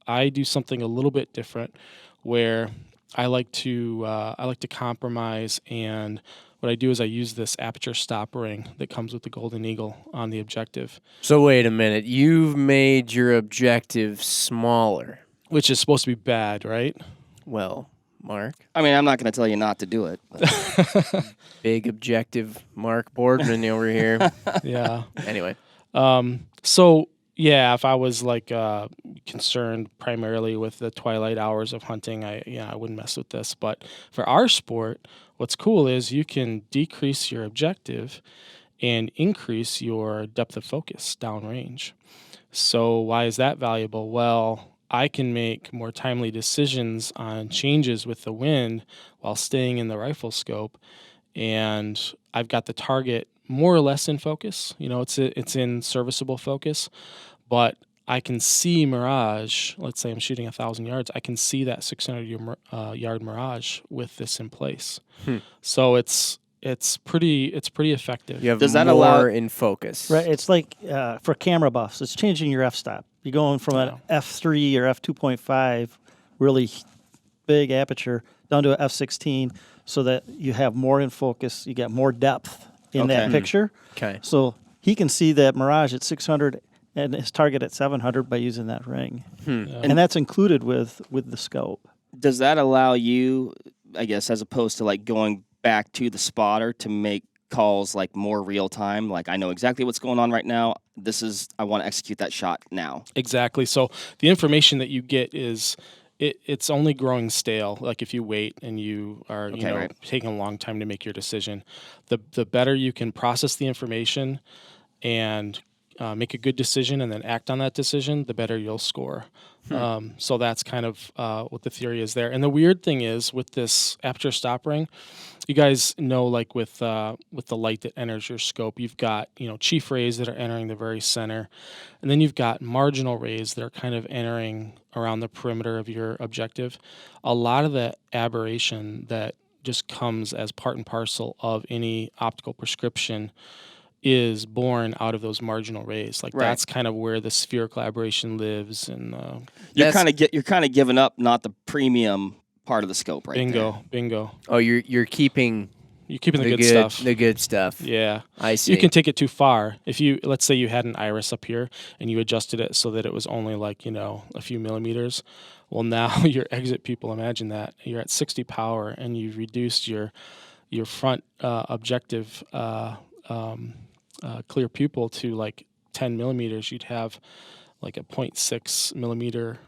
I do something a little bit different where I like to compromise, and what I do is I use this aperture stop ring that comes with the Golden Eagle on the objective, So wait a minute. You've made your objective smaller. which is supposed to be bad, right? Well, Mark. I mean, I'm not going to tell you not to do it. Big objective Mark Boardman over here. Yeah. Anyway. So yeah, if I was like concerned primarily with the twilight hours of hunting, I wouldn't mess with this. But for our sport, what's cool is you can decrease your objective and increase your depth of focus downrange. So why is that valuable? Well, I can make more timely decisions on changes with the wind while staying in the rifle scope, and I've got the target more or less in focus. It's in serviceable focus, but I can see mirage. Let's say I'm shooting 1,000 yards. I can see that 600 yard mirage with this in place. So it's pretty effective. You have Does that more allow- in focus. Right, it's like for camera buffs, it's changing your f-stop. You're going from an f3 or f2.5, really big aperture, down to an f16, so that you have more in focus. You get more depth in that picture. Okay. So he can see that mirage at 600 and his target at 700 by using that ring, and that's included with the scope. Does that allow you, I guess, as opposed to like going back to the spotter to make calls like more real time? Like, I know exactly what's going on right now. I want to execute that shot now. Exactly. So the information that you get is it's only growing stale. Like if you wait and you are taking a long time to make your decision, the better you can process the information and make a good decision and then act on that decision, the better you'll score. So that's kind of what the theory is there. And the weird thing is with this aperture stop ring, you guys know, like with the light that enters your scope, you've got chief rays that are entering the very center, and then you've got marginal rays that are kind of entering around the perimeter of your objective. A lot of the aberration that just comes as part and parcel of any optical prescription is born out of those marginal rays. Like that's kind of where the spherical aberration lives, and You're kind of giving up not the premium part of the scope, right? Bingo. Oh, you're keeping the good stuff. The good stuff. Yeah. I see. You can take it too far. If let's say you had an iris up here and you adjusted it so that it was only like, a few millimeters. Well, now your exit pupil, imagine that. You're at 60 power and you've reduced your front objective clear pupil to like 10 millimeters. You'd have like a 0.6 millimeter.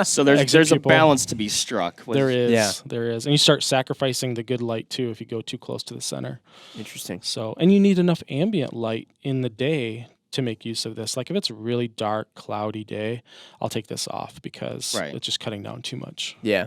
So there's a pupil. balance to be struck. There is. Yeah. There is. And you start sacrificing the good light too if you go too close to the center. Interesting. So, and you need enough ambient light in the day to make use of this. Like if it's a really dark, cloudy day, I'll take this off because it's just cutting down too much. Yeah.